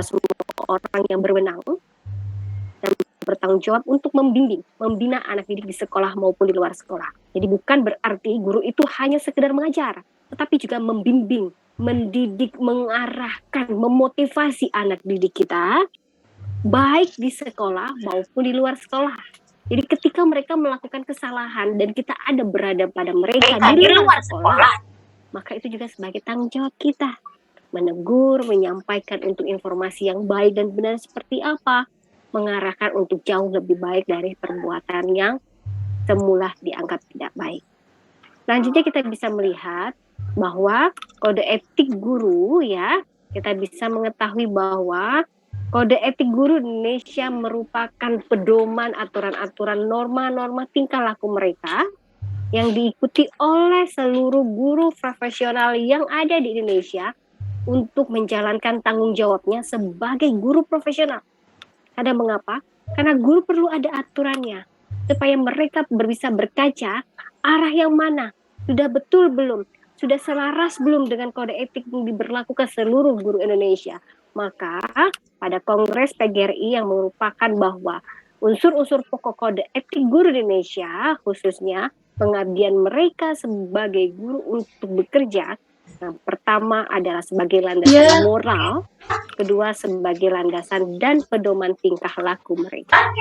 bahwa semua orang yang berwenang dan bertanggung jawab untuk membina anak didik di sekolah maupun di luar sekolah. Jadi bukan berarti guru itu hanya sekedar mengajar, tetapi juga membimbing, mendidik, mengarahkan, memotivasi anak didik kita, baik di sekolah maupun di luar sekolah. Jadi ketika mereka melakukan kesalahan dan kita ada berada pada mereka di luar sekolah, maka itu juga sebagai tanggung jawab kita. Menegur, menyampaikan untuk informasi yang baik dan benar seperti apa, mengarahkan untuk jauh lebih baik dari perbuatan yang semula dianggap tidak baik. Selanjutnya kita bisa melihat bahwa kode etik guru ya, kita bisa mengetahui bahwa kode etik guru Indonesia merupakan pedoman aturan-aturan norma-norma tingkah laku mereka yang diikuti oleh seluruh guru profesional yang ada di Indonesia untuk menjalankan tanggung jawabnya sebagai guru profesional. Ada mengapa? Karena guru perlu ada aturannya supaya mereka bisa berkaca arah yang mana, sudah betul belum, sudah selaras belum dengan kode etik yang diberlakukan seluruh guru Indonesia. Maka pada Kongres PGRI yang merupakan bahwa unsur-unsur pokok kode etik guru Indonesia, khususnya pengabdian mereka sebagai guru untuk bekerja, yang pertama adalah sebagai landasan moral, kedua sebagai landasan dan pedoman tingkah laku mereka.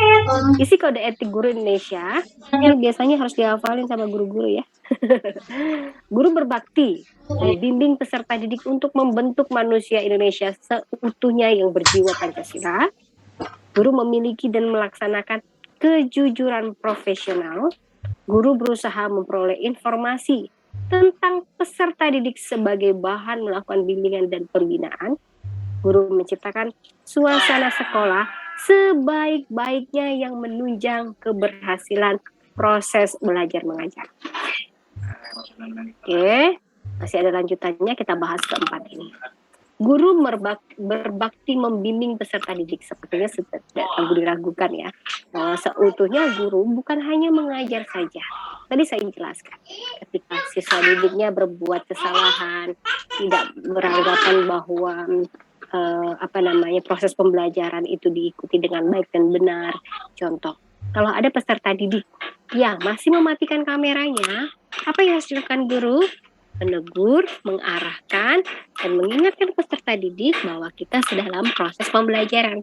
Isi kode etik guru Indonesia ini biasanya harus dihafalin sama guru-guru ya. Guru berbakti, membimbing peserta didik untuk membentuk manusia Indonesia seutuhnya yang berjiwa Pancasila. Guru memiliki dan melaksanakan kejujuran profesional. Guru berusaha memperoleh informasi tentang peserta didik sebagai bahan melakukan bimbingan dan pembinaan. Guru menciptakan suasana sekolah sebaik-baiknya yang menunjang keberhasilan proses belajar mengajar. Oke, masih ada lanjutannya, kita bahas keempat ini. Guru berbakti membimbing peserta didik, sepertinya tidak perlu diragukan ya, bahwa seutuhnya guru bukan hanya mengajar saja. Tadi saya jelaskan, ketika siswa didiknya berbuat kesalahan, tidak beranggapan bahwa proses pembelajaran itu diikuti dengan baik dan benar. Contoh, kalau ada peserta didik yang masih mematikan kameranya, apa yang harus dilakukan guru? Menegur, mengarahkan, dan mengingatkan peserta didik bahwa kita sedang dalam proses pembelajaran.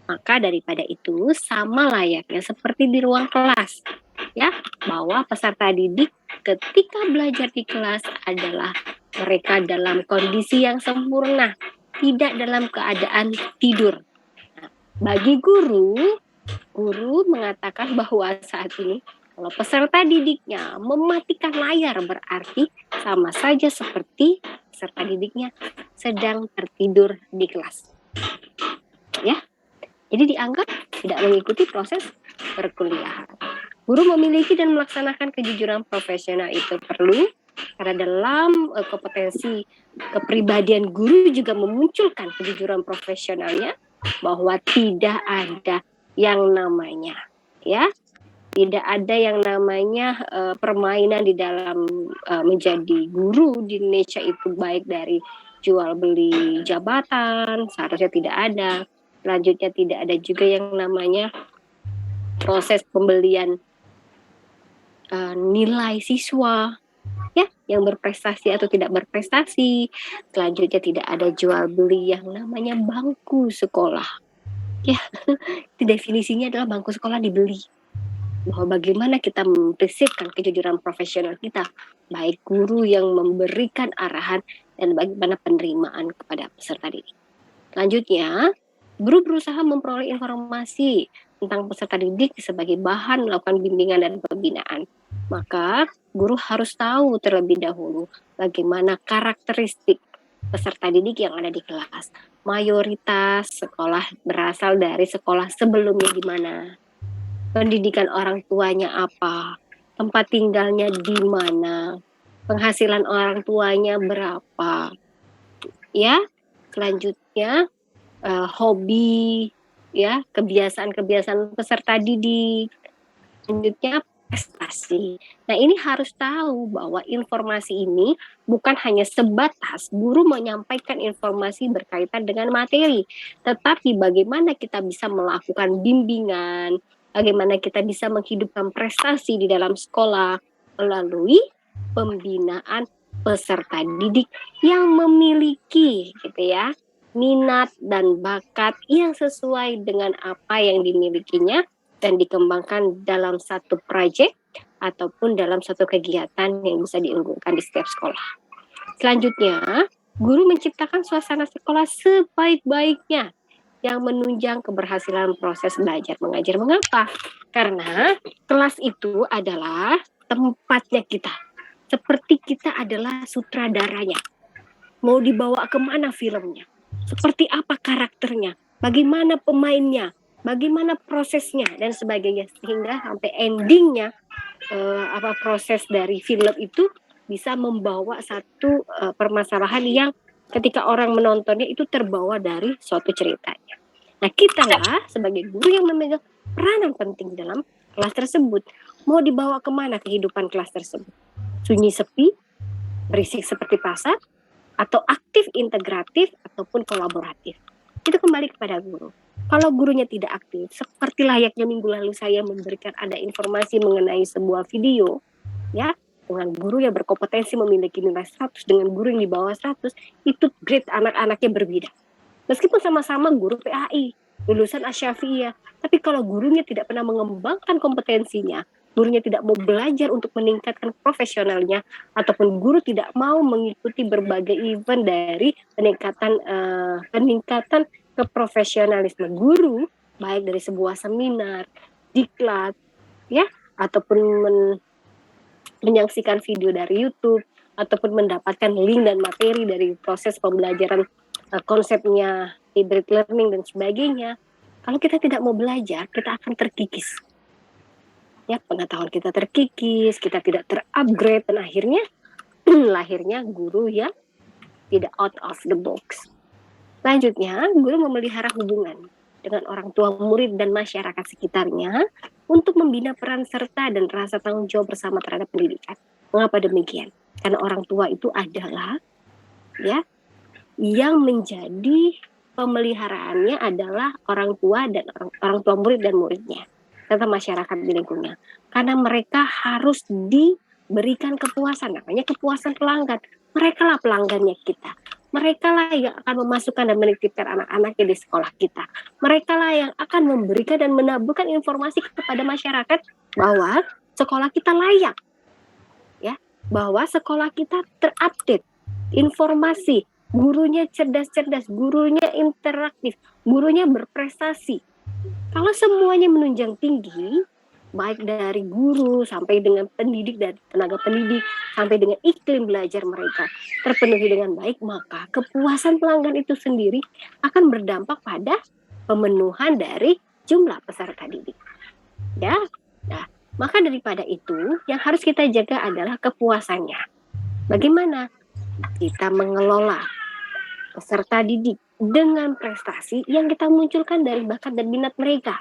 Maka daripada itu, sama layaknya seperti di ruang kelas, ya, bahwa peserta didik ketika belajar di kelas adalah mereka dalam kondisi yang sempurna, tidak dalam keadaan tidur. Nah, bagi guru mengatakan bahwa saat ini kalau peserta didiknya mematikan layar berarti sama saja seperti peserta didiknya sedang tertidur di kelas. Ya, jadi dianggap tidak mengikuti proses perkuliahan. Guru memiliki dan melaksanakan kejujuran profesional itu perlu karena dalam kompetensi kepribadian guru juga memunculkan kejujuran profesionalnya, bahwa tidak ada yang namanya tidak ada yang namanya permainan di dalam menjadi guru di Indonesia itu, baik dari jual beli jabatan, seharusnya tidak ada. Selanjutnya tidak ada juga yang namanya proses pembelian nilai siswa ya, yang berprestasi atau tidak berprestasi. Selanjutnya tidak ada jual beli yang namanya bangku sekolah. Ya, itu definisinya adalah bangku sekolah dibeli. Bahwa bagaimana kita memprinsipkan kejujuran profesional kita, baik guru yang memberikan arahan dan bagaimana penerimaan kepada peserta didik. Selanjutnya, guru berusaha memperoleh informasi tentang peserta didik sebagai bahan melakukan bimbingan dan pembinaan. Maka guru harus tahu terlebih dahulu bagaimana karakteristik peserta didik yang ada di kelas. Mayoritas sekolah berasal dari sekolah sebelumnya di mana, pendidikan orang tuanya apa, tempat tinggalnya di mana, penghasilan orang tuanya berapa, ya. Selanjutnya hobi, ya, kebiasaan peserta didik. Selanjutnya prestasi. Nah, ini harus tahu bahwa informasi ini bukan hanya sebatas guru menyampaikan informasi berkaitan dengan materi, tetapi bagaimana kita bisa melakukan bimbingan, bagaimana kita bisa menghidupkan prestasi di dalam sekolah melalui pembinaan peserta didik yang memiliki gitu ya minat dan bakat yang sesuai dengan apa yang dimilikinya dan dikembangkan dalam satu proyek ataupun dalam satu kegiatan yang bisa diunggulkan di setiap sekolah. Selanjutnya, guru menciptakan suasana sekolah sebaik-baiknya yang menunjang keberhasilan proses belajar mengajar. Mengapa? Karena kelas itu adalah tempatnya kita. Seperti kita adalah sutradaranya. Mau dibawa kemana filmnya? Seperti apa karakternya? Bagaimana pemainnya? Bagaimana prosesnya dan sebagainya sehingga sampai endingnya proses dari film itu bisa membawa satu permasalahan yang ketika orang menontonnya itu terbawa dari suatu ceritanya. Nah, kita lah sebagai guru yang memegang peranan penting dalam kelas tersebut. Mau dibawa kemana kehidupan kelas tersebut? Sunyi sepi, berisik seperti pasar, atau aktif integratif ataupun kolaboratif. Itu kembali kepada guru. Kalau gurunya tidak aktif, seperti layaknya minggu lalu saya memberikan ada informasi mengenai sebuah video, ya, dengan guru yang berkompetensi memiliki nilai 100 dengan guru yang di bawah 100, itu grade anak-anaknya berbeda. Meskipun sama-sama guru PAI, lulusan Asyafi'iyah, tapi kalau gurunya tidak pernah mengembangkan kompetensinya, gurunya tidak mau belajar untuk meningkatkan profesionalnya, ataupun guru tidak mau mengikuti berbagai event dari peningkatan keprofesionalisme guru, baik dari sebuah seminar, diklat, ya, ataupun menyaksikan video dari YouTube, ataupun mendapatkan link dan materi dari proses pembelajaran konsepnya hybrid learning dan sebagainya. Kalau kita tidak mau belajar, kita akan terkikis. Ya, pengetahuan kita terkikis, kita tidak terupgrade, dan akhirnya lahirnya guru yang tidak out of the box. Selanjutnya, guru memelihara hubungan dengan orang tua murid dan masyarakat sekitarnya untuk membina peran serta dan rasa tanggung jawab bersama terhadap pendidikan. Mengapa demikian? Karena orang tua itu adalah ya yang menjadi pemeliharaannya adalah orang tua dan orang tua murid dan muridnya serta masyarakat di lingkungannya. Karena mereka harus diberikan kepuasan, namanya kepuasan pelanggan. Mereka lah pelanggannya kita. Mereka lah yang akan memasukkan dan menitipkan anak-anaknya di sekolah kita. Mereka lah yang akan memberikan dan menaburkan informasi kepada masyarakat bahwa sekolah kita layak, ya, bahwa sekolah kita terupdate informasi, gurunya cerdas-cerdas, gurunya interaktif, gurunya berprestasi. Kalau semuanya menunjang tinggi, baik dari guru sampai dengan pendidik dan tenaga pendidik, sampai dengan iklim belajar mereka terpenuhi dengan baik, maka kepuasan pelanggan itu sendiri akan berdampak pada pemenuhan dari jumlah peserta didik. Ya, nah, maka daripada itu, yang harus kita jaga adalah kepuasannya. Bagaimana kita mengelola peserta didik dengan prestasi yang kita munculkan dari bakat dan minat mereka,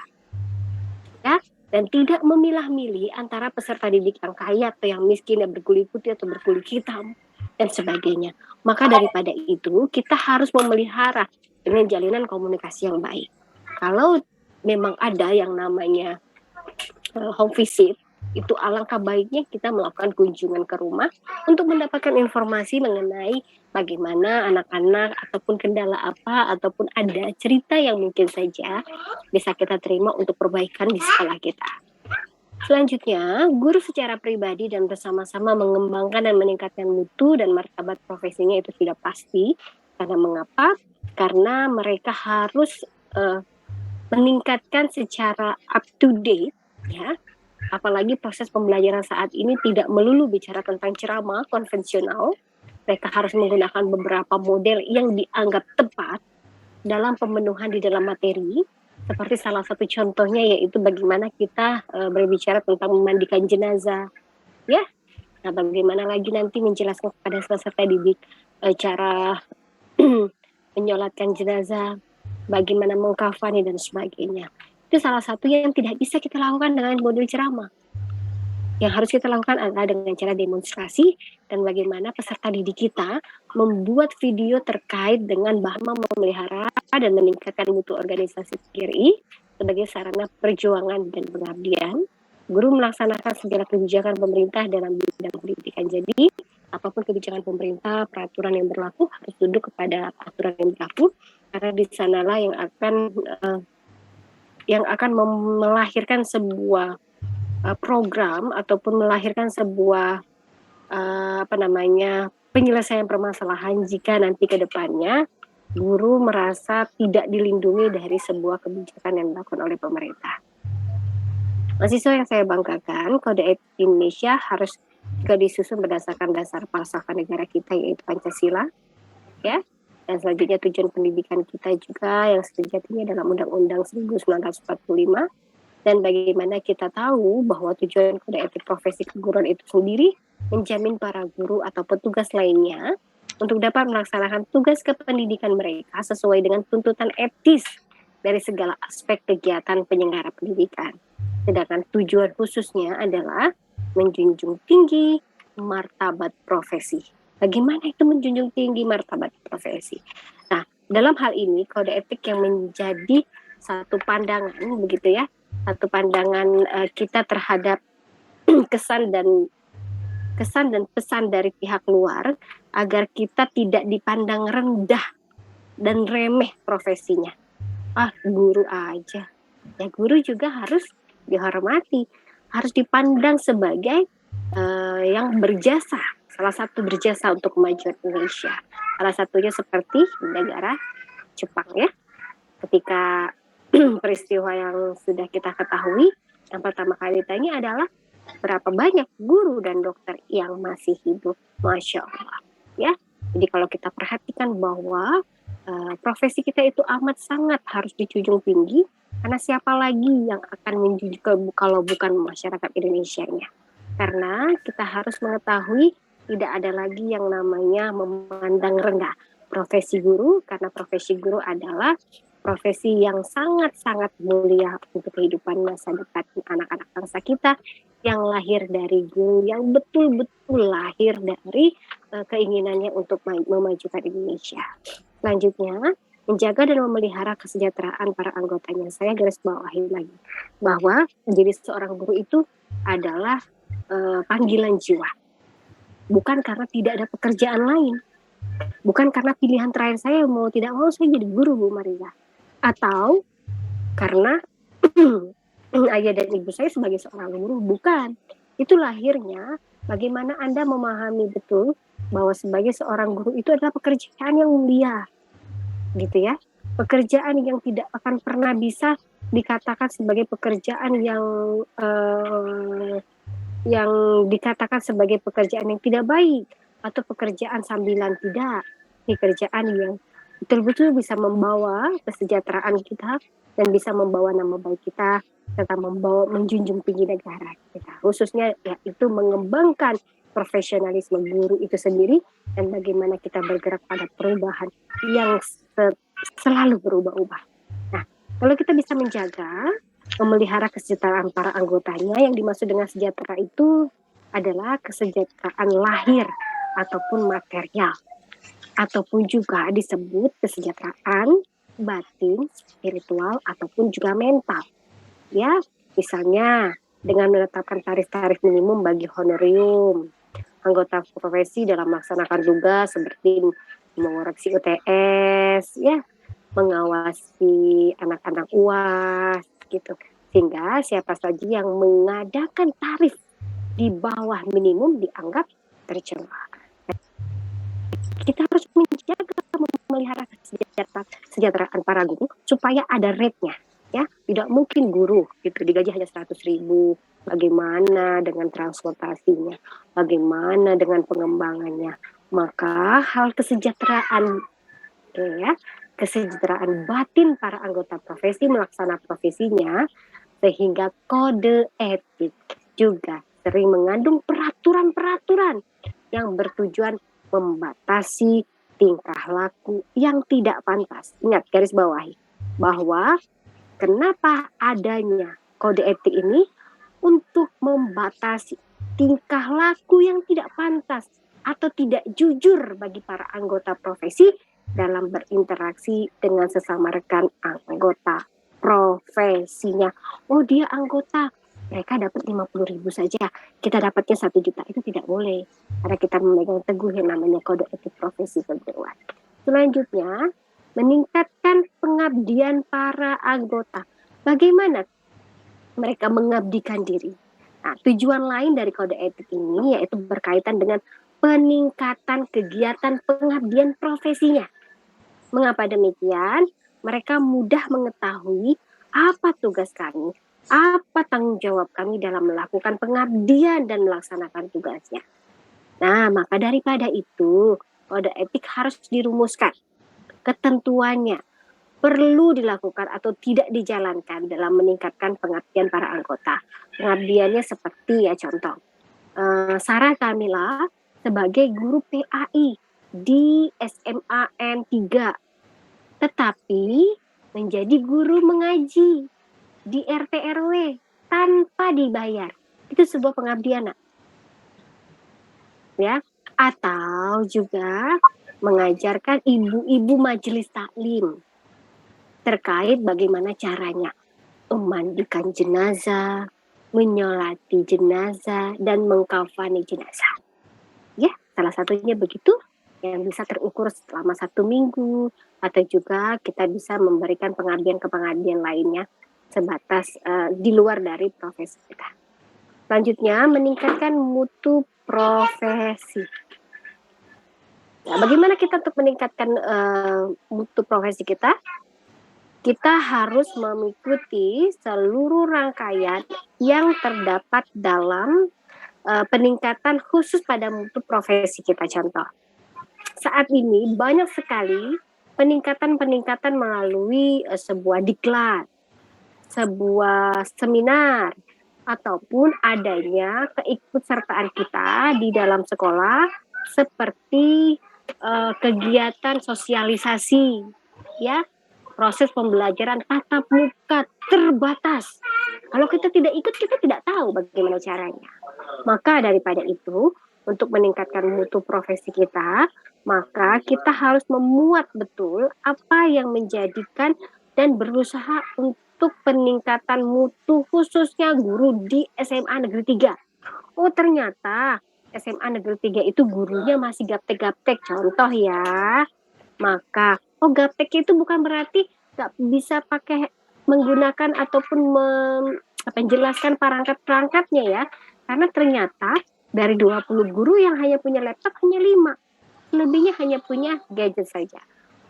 ya, dan tidak memilah-milih antara peserta didik yang kaya atau yang miskin, yang berkulit putih atau berkulit hitam dan sebagainya. Maka daripada itu kita harus memelihara dengan jalinan komunikasi yang baik. Kalau memang ada yang namanya home visit, itu alangkah baiknya kita melakukan kunjungan ke rumah untuk mendapatkan informasi mengenai bagaimana anak-anak ataupun kendala apa ataupun ada cerita yang mungkin saja bisa kita terima untuk perbaikan di sekolah kita. Selanjutnya, guru secara pribadi dan bersama-sama mengembangkan dan meningkatkan mutu dan martabat profesinya itu tidak pasti. Karena mengapa? Karena mereka harus meningkatkan secara up to date, ya. Apalagi proses pembelajaran saat ini tidak melulu bicara tentang ceramah konvensional. Mereka harus menggunakan beberapa model yang dianggap tepat dalam pemenuhan di dalam materi. Seperti salah satu contohnya yaitu bagaimana kita berbicara tentang memandikan jenazah. Ya, nah bagaimana lagi nanti menjelaskan kepada peserta didik cara menyolatkan jenazah, bagaimana mengkafani dan sebagainya. Itu salah satu yang tidak bisa kita lakukan dengan model ceramah. Yang harus kita lakukan adalah dengan cara demonstrasi dan bagaimana peserta didik kita membuat video terkait dengan bahwa memelihara dan meningkatkan mutu organisasi PGRI sebagai sarana perjuangan dan pengabdian. Guru melaksanakan segala kebijakan pemerintah dalam bidang pendidikan. Jadi, apapun kebijakan pemerintah, peraturan yang berlaku harus tunduk kepada aturan yang berlaku, karena di sanalah yang akan melahirkan sebuah program ataupun melahirkan sebuah penyelesaian permasalahan jika nanti ke depannya guru merasa tidak dilindungi dari sebuah kebijakan yang dilakukan oleh pemerintah. Mahasiswa yang saya banggakan, Kode Etik Indonesia harus juga disusun berdasarkan dasar falsafah negara kita, yaitu Pancasila, ya. Dan selanjutnya tujuan pendidikan kita juga yang sejatinya dalam Undang-Undang 1945. Dan bagaimana kita tahu bahwa tujuan kode etik profesi keguruan itu sendiri menjamin para guru atau petugas lainnya untuk dapat melaksanakan tugas kependidikan mereka sesuai dengan tuntutan etis dari segala aspek kegiatan penyelenggara pendidikan. Sedangkan tujuan khususnya adalah menjunjung tinggi martabat profesi. Bagaimana itu menjunjung tinggi martabat profesi? Nah, dalam hal ini kode etik yang menjadi satu pandangan begitu ya, satu pandangan kita terhadap kesan dan pesan dari pihak luar agar kita tidak dipandang rendah dan remeh profesinya. Guru aja. Ya, guru juga harus dihormati, harus dipandang sebagai yang berjasa, salah satu berjasa untuk kemajuan Indonesia. Salah satunya seperti negara Jepang ya. Ketika peristiwa yang sudah kita ketahui, yang pertama kali ditanya adalah berapa banyak guru dan dokter yang masih hidup. Masya Allah. Ya, jadi kalau kita perhatikan bahwa profesi kita itu amat sangat harus dijunjung tinggi, karena siapa lagi yang akan menjunjung kalau bukan masyarakat Indonesia-nya. Karena kita harus mengetahui tidak ada lagi yang namanya memandang rendah profesi guru, karena profesi guru adalah profesi yang sangat-sangat mulia untuk kehidupan masa depan anak-anak bangsa kita yang lahir dari guru yang betul-betul lahir dari keinginannya untuk memajukan Indonesia. Selanjutnya, menjaga dan memelihara kesejahteraan para anggotanya. Saya garis bawahi lagi bahwa menjadi seorang guru itu adalah panggilan jiwa. Bukan karena tidak ada pekerjaan lain. Bukan karena pilihan terakhir saya mau tidak mau saya jadi guru, Bu Maria. Atau karena ayah dan ibu saya sebagai seorang guru, bukan. Itu lahirnya bagaimana Anda memahami betul bahwa sebagai seorang guru itu adalah pekerjaan yang mulia, gitu ya. Pekerjaan yang tidak akan pernah bisa dikatakan sebagai pekerjaan yang dikatakan sebagai pekerjaan yang tidak baik atau pekerjaan sambilan, tidak. Pekerjaan yang betul-betul bisa membawa kesejahteraan kita dan bisa membawa nama baik kita serta menjunjung tinggi negara kita, khususnya yaitu mengembangkan profesionalisme guru itu sendiri dan bagaimana kita bergerak pada perubahan yang selalu berubah-ubah. Nah, kalau kita bisa menjaga, memelihara kesejahteraan para anggotanya, yang dimaksud dengan sejahtera itu adalah kesejahteraan lahir ataupun material, ataupun juga disebut kesejahteraan batin, spiritual, ataupun juga mental. Ya, misalnya dengan menetapkan tarif-tarif minimum bagi honorium anggota profesi dalam melaksanakan tugas seperti mengoreksi UTS, ya, mengawasi anak-anak UAS, gitu. Sehingga siapa saja yang mengadakan tarif di bawah minimum dianggap tercela. Kita harus menjaga memelihara kesejahteraan para guru supaya ada rate-nya, ya. Tidak mungkin guru gitu digaji hanya 100.000. Bagaimana dengan transportasinya? Bagaimana dengan pengembangannya? Maka hal kesejahteraan, ya, kesejahteraan batin para anggota profesi melaksanakan profesinya, sehingga kode etik juga sering mengandung peraturan-peraturan yang bertujuan membatasi tingkah laku yang tidak pantas. Ingat, garis bawahi bahwa kenapa adanya kode etik ini untuk membatasi tingkah laku yang tidak pantas atau tidak jujur bagi para anggota profesi dalam berinteraksi dengan sesama rekan anggota profesinya. Oh, dia anggota, mereka dapat 50.000 saja, kita dapatnya 1 juta. Itu tidak boleh, karena kita memegang teguh yang namanya kode etik profesi keguruan. Selanjutnya, meningkatkan pengabdian para anggota. Bagaimana mereka mengabdikan diri? Nah, tujuan lain dari kode etik ini yaitu berkaitan dengan peningkatan kegiatan pengabdian profesinya. Mengapa demikian? Mereka mudah mengetahui apa tugas kami, apa tanggung jawab kami dalam melakukan pengabdian dan melaksanakan tugasnya. Nah, maka daripada itu, kode etik harus dirumuskan. Ketentuannya perlu dilakukan atau tidak dijalankan dalam meningkatkan pengabdian para anggota. Pengabdiannya seperti ya contoh, Sarah Kamila sebagai guru PAI di SMA N3, tetapi menjadi guru mengaji di RT RW tanpa dibayar. Itu sebuah pengabdian, ya. Atau juga mengajarkan ibu-ibu majelis taklim terkait bagaimana caranya memandikan jenazah, menyolati jenazah, dan mengkafani jenazah. Ya, salah satunya begitu yang bisa terukur selama 1 minggu, atau juga kita bisa memberikan pengabdian lainnya sebatas di luar dari profesi kita. Selanjutnya, meningkatkan mutu profesi. Nah, bagaimana kita untuk meningkatkan mutu profesi kita? Kita harus mengikuti seluruh rangkaian yang terdapat dalam peningkatan khusus pada mutu profesi kita. Contoh, saat ini banyak sekali peningkatan melalui sebuah diklat, sebuah seminar, ataupun adanya keikutsertaan kita di dalam sekolah seperti kegiatan sosialisasi, ya, proses pembelajaran tatap muka terbatas. Kalau kita tidak ikut, kita tidak tahu bagaimana caranya. Maka daripada itu, untuk meningkatkan mutu profesi kita, maka kita harus memuat betul apa yang menjadikan dan berusaha untuk peningkatan mutu khususnya guru di SMA Negeri 3. Oh, ternyata SMA Negeri 3 itu gurunya masih gaptek-gaptek, contoh ya. Maka, gaptek itu bukan berarti nggak bisa pakai menggunakan ataupun menjelaskan perangkat-perangkatnya ya. Karena ternyata dari 20 guru yang hanya punya laptop hanya 5. Lebihnya hanya punya gadget saja.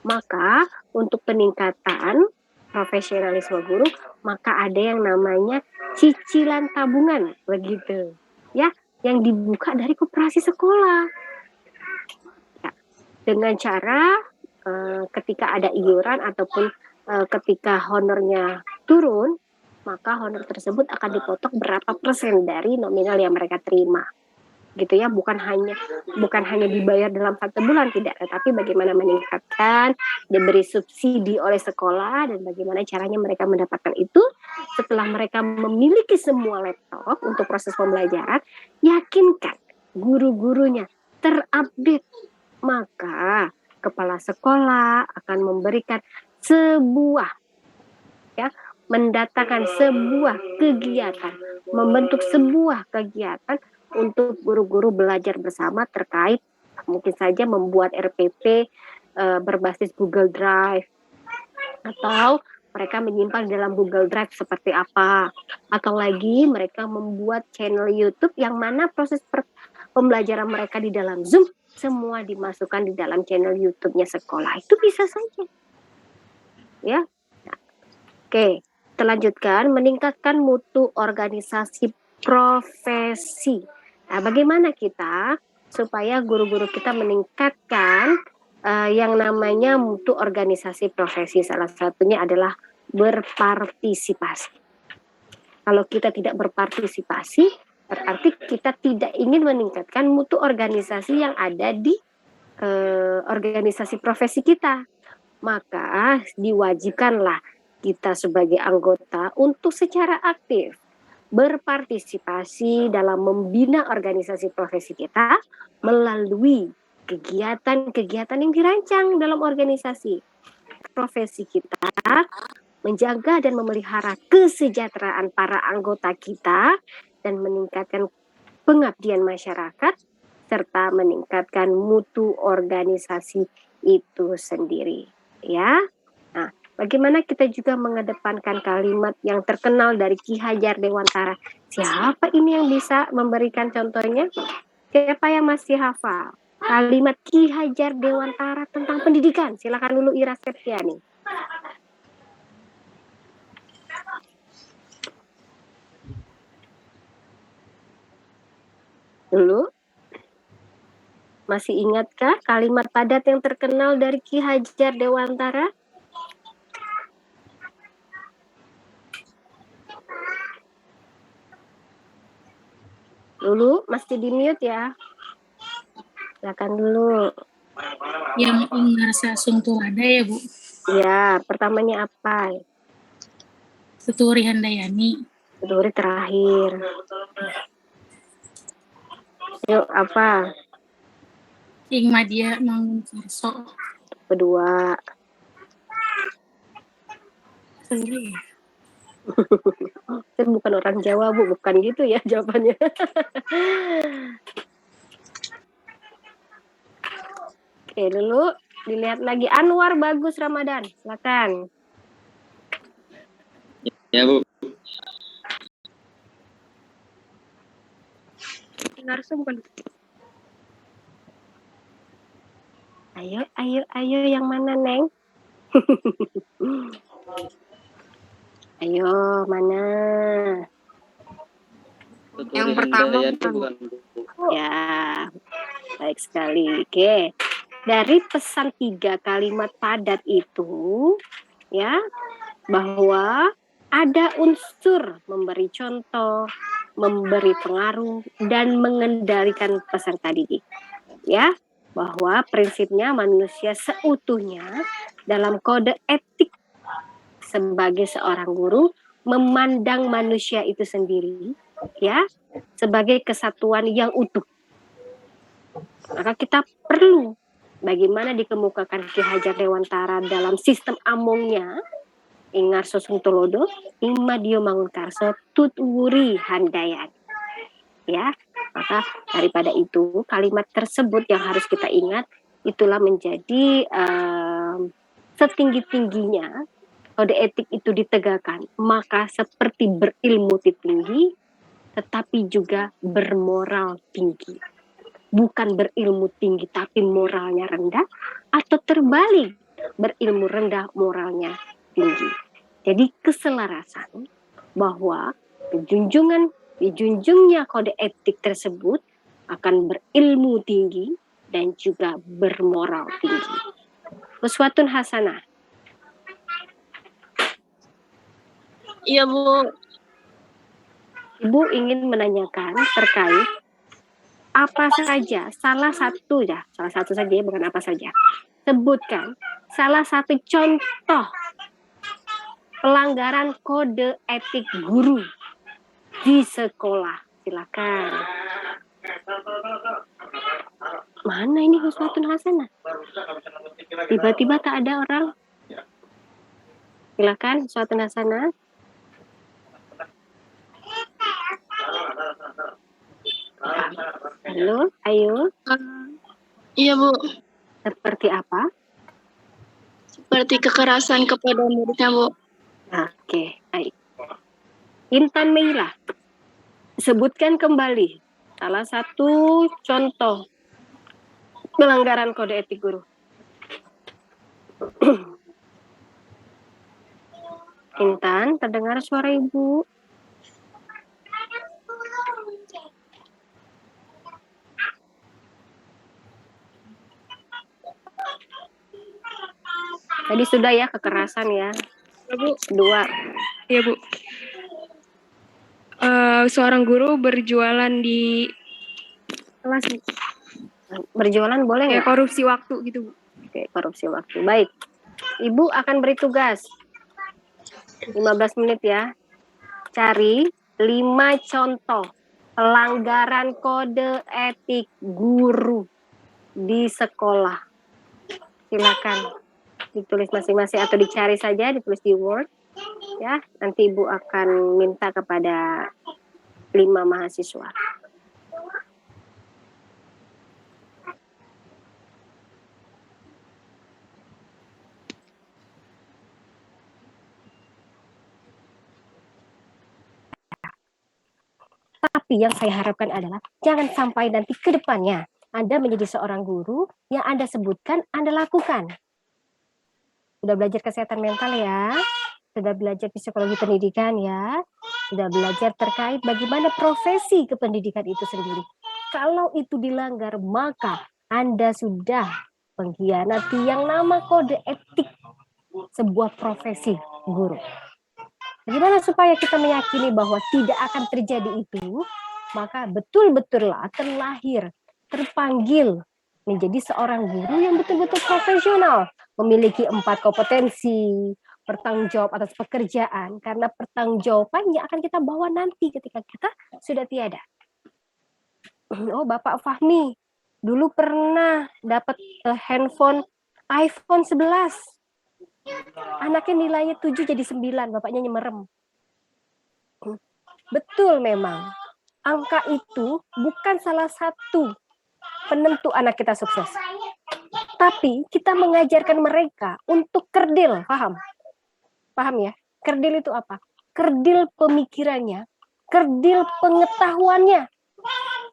Maka untuk peningkatan profesionalisme guru, maka ada yang namanya cicilan tabungan, begitu. Ya, yang dibuka dari koperasi sekolah. Ya, dengan cara ketika ada iuran ataupun ketika honornya turun, maka honor tersebut akan dipotong berapa persen dari nominal yang mereka terima, gitu ya. Bukan hanya dibayar dalam 1 bulan, tidak, tetapi bagaimana meningkatkan, diberi subsidi oleh sekolah, dan bagaimana caranya mereka mendapatkan itu setelah mereka memiliki semua laptop untuk proses pembelajaran. Yakinkan guru-gurunya terupdate, maka kepala sekolah akan memberikan mendatangkan sebuah kegiatan, membentuk sebuah kegiatan untuk guru-guru belajar bersama terkait mungkin saja membuat RPP berbasis Google Drive, atau mereka menyimpan dalam Google Drive seperti apa, atau lagi mereka membuat channel YouTube yang mana proses pembelajaran mereka di dalam Zoom semua dimasukkan di dalam channel YouTube-nya sekolah. Itu bisa saja. Ya. Oke, kita lanjutkan, meningkatkan mutu organisasi profesi. Nah, bagaimana kita supaya guru-guru kita meningkatkan yang namanya mutu organisasi profesi? Salah satunya adalah berpartisipasi. Kalau kita tidak berpartisipasi, berarti kita tidak ingin meningkatkan mutu organisasi yang ada di organisasi profesi kita. Maka diwajibkanlah kita sebagai anggota untuk secara aktif berpartisipasi dalam membina organisasi profesi kita melalui kegiatan-kegiatan yang dirancang dalam organisasi profesi kita, menjaga dan memelihara kesejahteraan para anggota kita dan meningkatkan pengabdian masyarakat serta meningkatkan mutu organisasi itu sendiri, ya. Nah, bagaimana kita juga mengedepankan kalimat yang terkenal dari Ki Hajar Dewantara? Siapa ini yang bisa memberikan contohnya? Siapa yang masih hafal kalimat Ki Hajar Dewantara tentang pendidikan? Silakan dulu Ira Septiani. Dulu, masih ingatkah kalimat padat yang terkenal dari Ki Hajar Dewantara? Dulu, masih di mute ya. Silakan dulu. Yang Ingar Sasung Tulada ya, Bu? Ya, pertamanya apa? Tuturi Handayani. Tuturi terakhir. Yuk, apa? Ingmadia Mangunkarso. Kedua. Tuturi. Saya bukan orang Jawa, Bu. Bukan gitu ya jawabannya. Oke, dulu dilihat lagi. Anwar Bagus Ramadan. Silakan. Ya, Bu. Bukan. Ayo yang mana, Neng? Ayo, mana? Yang pertama bukan. Ya, baik sekali. Oke. Dari pesan 3 kalimat padat itu, ya, bahwa ada unsur memberi contoh, memberi pengaruh, dan mengendalikan peserta didik. Ya, bahwa prinsipnya manusia seutuhnya dalam kode etik sebagai seorang guru memandang manusia itu sendiri, ya, sebagai kesatuan yang utuh. Maka kita perlu bagaimana dikemukakan Ki Hajar Dewantara dalam sistem amongnya, Ingar Sosung Tulodo, Ingmadio Mangunkarso, Tutwuri Handayani. Ya, maka daripada itu kalimat tersebut yang harus kita ingat, itulah menjadi setinggi-tingginya kode etik itu ditegakkan, maka seperti berilmu tinggi, tetapi juga bermoral tinggi. Bukan berilmu tinggi tapi moralnya rendah, atau terbalik, berilmu rendah moralnya tinggi. Jadi keselarasan bahwa dijunjungnya kode etik tersebut akan berilmu tinggi dan juga bermoral tinggi. Uswatun hasanah. Iya, Bu. Ibu ingin menanyakan terkait apa saja, salah satu saja, bukan apa saja. Sebutkan salah satu contoh pelanggaran kode etik guru di sekolah. Silakan. Mana ini Huswatun Hasanah? Tiba-tiba tak ada orang. Silakan Huswatun Hasanah. Halo, ayo. Iya, Bu. Seperti apa? Seperti kekerasan kepada muridnya, Bu. Oke, baik. Intan Meila, sebutkan kembali salah satu contoh pelanggaran kode etik guru. Intan, terdengar suara Ibu? Tadi sudah ya, kekerasan ya. Bu. 2. Iya, Bu. Seorang guru berjualan di kelas, Bu. Berjualan boleh Kayak nggak? korupsi waktu gitu, Bu. Oke, korupsi waktu. Baik. Ibu akan beri tugas 15 menit ya. Cari 5 contoh pelanggaran kode etik guru di sekolah. Silakan ditulis masing-masing atau dicari saja, ditulis di Word. Ya, nanti Ibu akan minta kepada 5 mahasiswa. Tapi yang saya harapkan adalah jangan sampai nanti ke depannya Anda menjadi seorang guru yang Anda sebutkan, Anda lakukan. Sudah belajar kesehatan mental ya, sudah belajar psikologi pendidikan ya, sudah belajar terkait bagaimana profesi kependidikan itu sendiri. Kalau itu dilanggar, maka Anda sudah mengkhianati yang nama kode etik sebuah profesi guru. Bagaimana supaya kita meyakini bahwa tidak akan terjadi itu? Maka betul-betullah terlahir, terpanggil menjadi seorang guru yang betul-betul profesional, memiliki 4 kompetensi, bertanggung jawab atas pekerjaan, karena pertanggungjawabannya akan kita bawa nanti ketika kita sudah tiada. Oh, Bapak Fahmi, dulu pernah dapat handphone iPhone 11. Anaknya nilainya 7 jadi 9, bapaknya nyemerem. Betul memang. Angka itu bukan salah satu penentu anak kita sukses. Tapi kita mengajarkan mereka untuk kerdil, paham? Paham ya? Kerdil itu apa? Kerdil pemikirannya, kerdil pengetahuannya.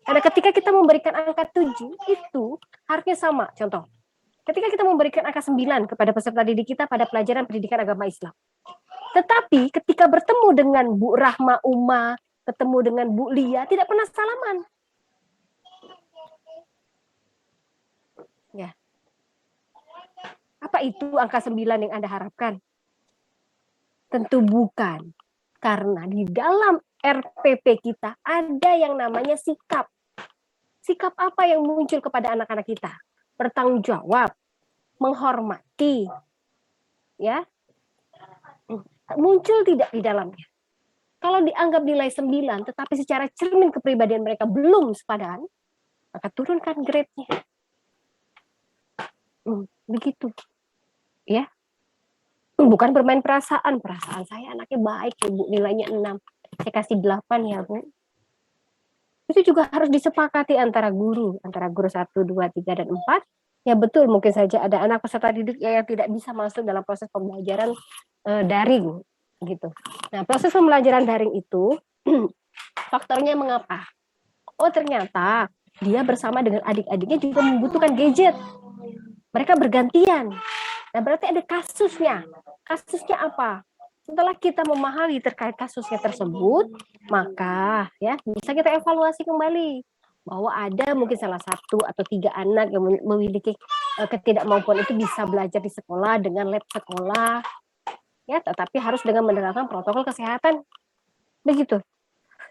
Karena ketika kita memberikan angka 7, itu harusnya sama. Contoh, ketika kita memberikan angka 9 kepada peserta didik kita pada pelajaran pendidikan agama Islam. Tetapi ketika bertemu dengan Bu Rahma Uma, ketemu dengan Bu Lia, tidak pernah salaman. Ya. Apa itu angka 9 yang Anda harapkan? Tentu bukan. Karena di dalam RPP kita ada yang namanya sikap. Sikap apa yang muncul kepada anak-anak kita? Bertanggung jawab, menghormati. Ya. Muncul tidak di dalamnya? Kalau dianggap nilai 9, tetapi secara cermin kepribadian mereka belum sepadan, maka turunkan grade-nya. Begitu. Ya. Bukan bermain perasaan. Perasaan saya anaknya baik, Bu, nilainya 6. Saya kasih 8 ya, Bu. Itu juga harus disepakati antara guru 1, 2, 3, dan 4. Ya betul, mungkin saja ada anak peserta didik yang tidak bisa masuk dalam proses pembelajaran daring. Gitu. Nah, proses pembelajaran daring itu faktornya mengapa? Oh, ternyata dia bersama dengan adik-adiknya juga membutuhkan gadget. Mereka bergantian. Nah, berarti ada kasusnya. Kasusnya apa? Setelah kita memahami terkait kasusnya tersebut, maka ya bisa kita evaluasi kembali bahwa ada mungkin salah 1 atau 3 anak yang memiliki ketidakmampuan itu bisa belajar di sekolah dengan lab sekolah. Ya, tetapi harus dengan menerapkan protokol kesehatan. Begitu.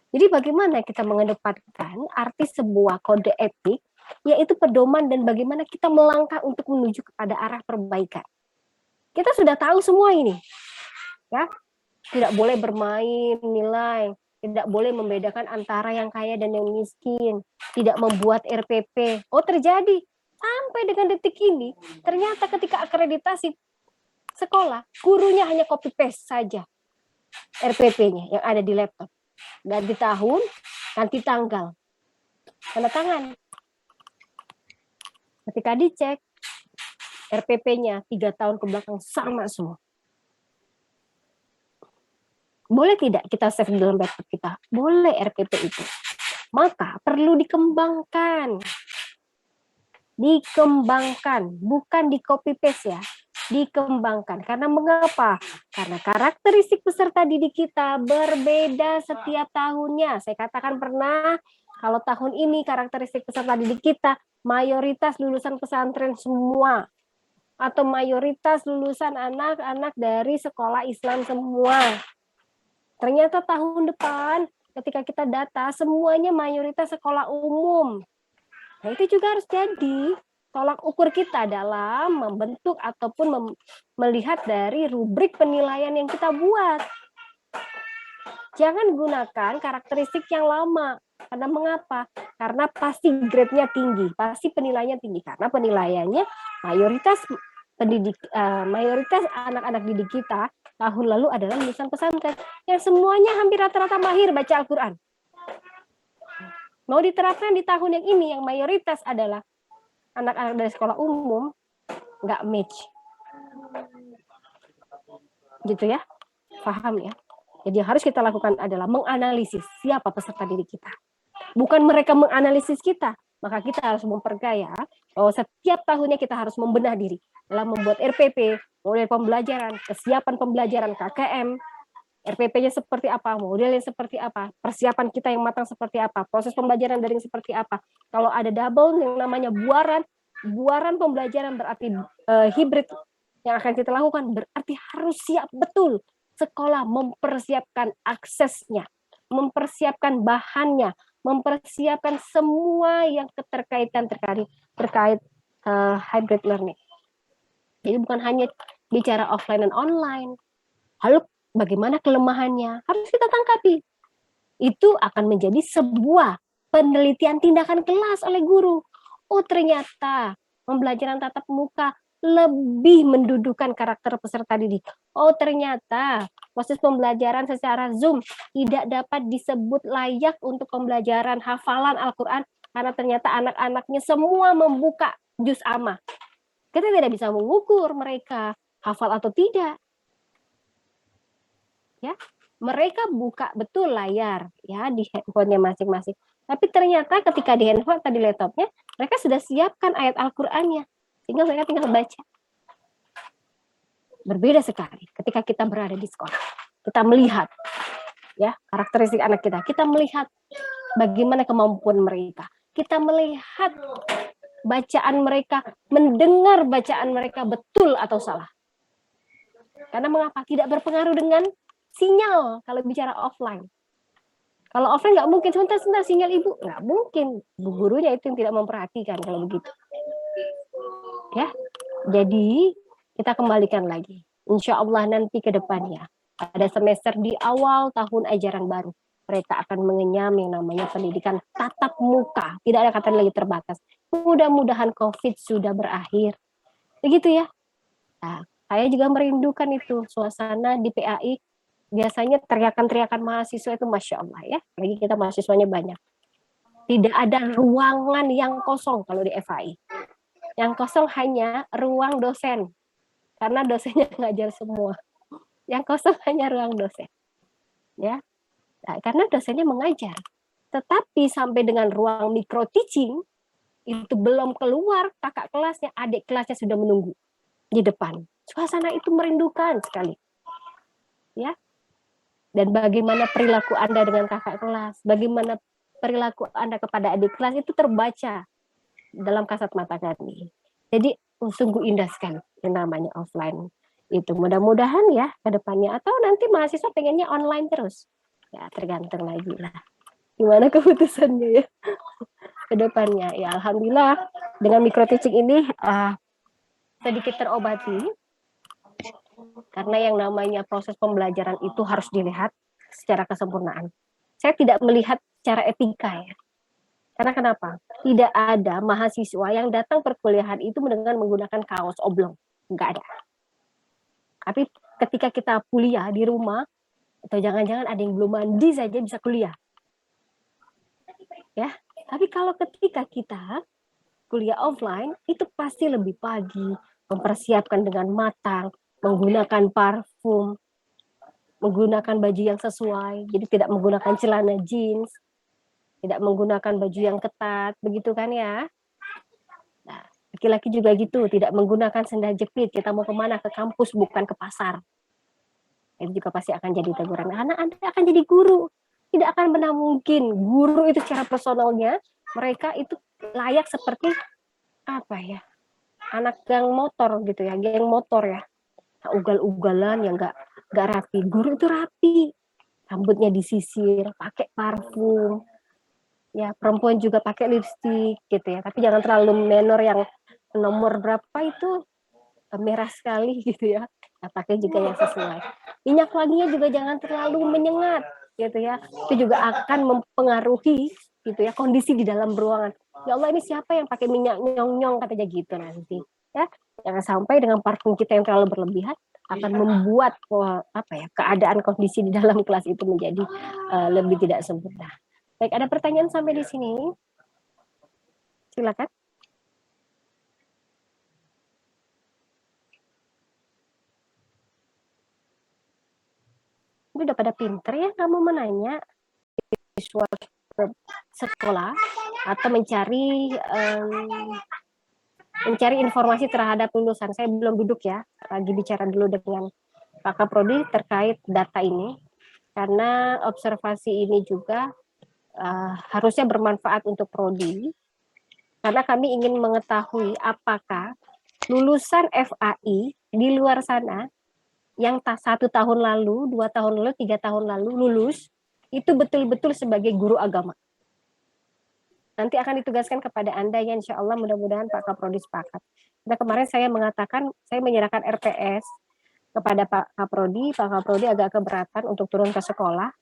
Jadi bagaimana kita mengedepankan arti sebuah kode etik, yaitu pedoman dan bagaimana kita melangkah untuk menuju kepada arah perbaikan. Kita sudah tahu semua ini. Ya. Tidak boleh bermain nilai, tidak boleh membedakan antara yang kaya dan yang miskin, tidak membuat RPP. Oh, terjadi. Sampai dengan detik ini, ternyata ketika akreditasi sekolah, gurunya hanya copy paste saja RPP-nya yang ada di laptop. Ganti tahun, ganti tanggal, tanda tangan. Ketika dicek, RPP-nya 3 tahun ke belakang sama semua. Boleh tidak kita save di dalam laptop kita? Boleh RPP itu. Maka perlu dikembangkan. Dikembangkan, bukan di copy paste ya. Dikembangkan. Karena mengapa? Karena karakteristik peserta didik kita berbeda setiap tahunnya. Saya katakan pernah, kalau tahun ini karakteristik peserta didik kita mayoritas lulusan pesantren semua. Atau mayoritas lulusan anak-anak dari sekolah Islam semua. Ternyata tahun depan ketika kita data semuanya mayoritas sekolah umum. Nah, itu juga harus jadi tolak ukur kita dalam membentuk ataupun melihat dari rubrik penilaian yang kita buat. Jangan gunakan karakteristik yang lama. Karena mengapa? Karena pasti grade-nya tinggi, pasti penilaiannya tinggi. Karena penilaiannya mayoritas mayoritas anak-anak didik kita tahun lalu adalah lulusan pesantren yang semuanya hampir rata-rata mahir baca Al-Quran. Mau diterapkan di tahun yang ini yang mayoritas adalah anak-anak dari sekolah umum, nggak match. Gitu ya, paham ya? Jadi harus kita lakukan adalah menganalisis siapa peserta didik kita. Bukan mereka menganalisis kita, maka kita harus memperkaya bahwa setiap tahunnya kita harus membenah diri dalam membuat RPP, model pembelajaran, kesiapan pembelajaran KKM, RPP-nya seperti apa, modelnya seperti apa, persiapan kita yang matang seperti apa, proses pembelajaran daring seperti apa. Kalau ada double yang namanya buaran pembelajaran berarti hibrid yang akan kita lakukan berarti harus siap betul sekolah mempersiapkan aksesnya, mempersiapkan bahannya, mempersiapkan semua yang terkait hybrid learning. Jadi bukan hanya bicara offline dan online. Lalu bagaimana kelemahannya? Harus kita tangkapi. Itu akan menjadi sebuah penelitian tindakan kelas oleh guru. Oh ternyata pembelajaran tatap muka lebih mendudukan karakter peserta didik. Oh ternyata proses pembelajaran secara Zoom tidak dapat disebut layak untuk pembelajaran hafalan Al-Quran karena ternyata anak-anaknya semua membuka juz amma. Kita tidak bisa mengukur mereka hafal atau tidak. Ya, mereka buka betul layar ya di handphonenya masing-masing. Tapi ternyata ketika di handphone atau di laptopnya, mereka sudah siapkan ayat Al-Qur'annya. Sehingga mereka tinggal baca. Berbeda sekali ketika kita berada di sekolah. Kita melihat ya karakteristik anak kita. Kita melihat bagaimana kemampuan mereka. Kita melihat bacaan mereka, mendengar bacaan mereka betul atau salah. Karena mengapa? Tidak berpengaruh dengan sinyal kalau bicara offline. Kalau offline nggak mungkin, sebentar sinyal ibu. Nggak mungkin. Bu gurunya itu yang tidak memperhatikan kalau begitu. Ya, jadi kita kembalikan lagi. Insya Allah nanti ke depannya. Pada semester di awal tahun ajaran baru. Mereka akan mengenyam yang namanya pendidikan tatap muka. Tidak ada kata lagi terbatas. Mudah-mudahan COVID sudah berakhir. Begitu ya. Nah, saya juga merindukan itu. Suasana di PAI. Biasanya teriakan-teriakan mahasiswa itu Masya Allah ya. Lagi kita mahasiswanya banyak. Tidak ada ruangan yang kosong kalau di FAI. Yang kosong hanya ruang dosen. Karena dosennya ngajar semua. Yang kosong hanya ruang dosen. Ya. Nah, karena dosennya mengajar. Tetapi sampai dengan ruang micro teaching, itu belum keluar kakak kelasnya, adik kelasnya sudah menunggu di depan. Suasana itu merindukan sekali. Ya. Dan bagaimana perilaku Anda dengan kakak kelas, bagaimana perilaku Anda kepada adik kelas itu terbaca dalam kasat mata kami. Jadi sungguh indah sekali yang namanya offline itu. Mudah-mudahan ya ke depannya, atau nanti mahasiswa pengennya online terus. Ya tergantung lagi lah. Gimana keputusannya ya ke depannya. Ya alhamdulillah dengan micro teaching ini sedikit terobati. Karena yang namanya proses pembelajaran itu harus dilihat secara kesempurnaan. Saya tidak melihat secara etika ya. Karena kenapa? Tidak ada mahasiswa yang datang perkuliahan itu dengan menggunakan kaos oblong. Enggak ada. Tapi ketika kita kuliah di rumah, atau jangan-jangan ada yang belum mandi saja bisa kuliah. Ya, tapi kalau ketika kita kuliah offline, itu pasti lebih pagi, mempersiapkan dengan matang, menggunakan parfum, menggunakan baju yang sesuai, jadi tidak menggunakan celana jeans, tidak menggunakan baju yang ketat, begitu kan ya. Nah, laki-laki juga gitu, tidak menggunakan sendal jepit, kita mau kemana? Ke kampus, bukan ke pasar. Itu juga pasti akan jadi teguran, karena Anda akan jadi guru. Tidak akan benar mungkin guru itu secara personalnya, mereka itu layak seperti, apa ya, anak geng motor gitu ya, geng motor ya. Ugal-ugalan yang nggak rapi. Guru itu rapi, rambutnya disisir, pakai parfum, ya perempuan juga pakai lipstik gitu ya. Tapi jangan terlalu menor yang nomor berapa itu merah sekali gitu ya. Nah, pakai juga yang sesuai. Minyak wanginya juga jangan terlalu menyengat. gitu ya, itu juga akan mempengaruhi gitu ya kondisi di dalam ruangan. Ya Allah, ini siapa yang pakai minyak nyong-nyong, katanya gitu nanti ya. Jangan sampai dengan parfum kita yang terlalu berlebihan akan membuat keadaan kondisi di dalam kelas itu menjadi lebih tidak sempurna. Baik, ada pertanyaan sampai di sini? Silakan. Ini udah pada pinter ya kamu menanya siswa sekolah atau mencari informasi terhadap lulusan. Saya belum duduk ya, lagi bicara dulu dengan Pak Kaprodi terkait data ini, karena observasi ini juga harusnya bermanfaat untuk prodi, karena kami ingin mengetahui apakah lulusan FAI di luar sana yang 1 tahun lalu, 2 tahun lalu, 3 tahun lalu lulus, itu betul-betul sebagai guru agama. Nanti akan ditugaskan kepada Anda ya, insya Allah, mudah-mudahan Pak Kaprodi sepakat. Nah, kemarin saya mengatakan, saya menyerahkan RPS kepada Pak Kaprodi agak keberatan untuk turun ke sekolah,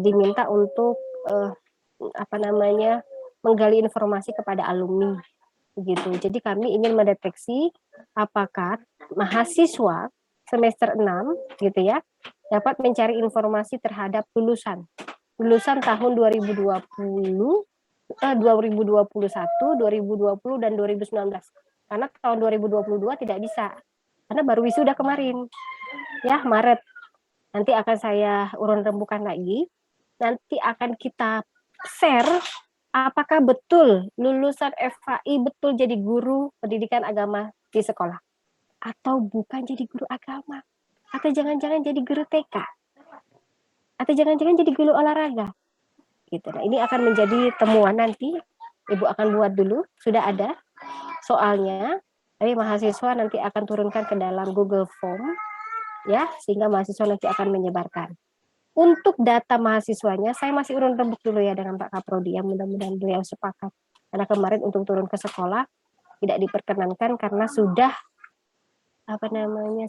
diminta untuk menggali informasi kepada alumni, begitu. Jadi kami ingin mendeteksi apakah mahasiswa semester 6 gitu ya dapat mencari informasi terhadap lulusan tahun 2020, 2021, 2020 dan 2019. Karena tahun 2022 tidak bisa karena baru wisuda kemarin. Ya, Maret. Nanti akan saya urun rembukan lagi. Nanti akan kita share apakah betul lulusan FAI betul jadi guru pendidikan agama di sekolah, atau bukan jadi guru agama, atau jangan-jangan jadi guru TK, atau jangan-jangan jadi guru olahraga gitu. Nah, ini akan menjadi temuan nanti. Ibu akan buat dulu, sudah ada soalnya, tapi mahasiswa nanti akan turunkan ke dalam Google Form ya, sehingga mahasiswa nanti akan menyebarkan. Untuk data mahasiswanya, saya masih urun rembuk dulu ya dengan Pak Kaprodi, yang mudah-mudahan beliau sepakat. Karena kemarin untuk turun ke sekolah tidak diperkenankan karena sudah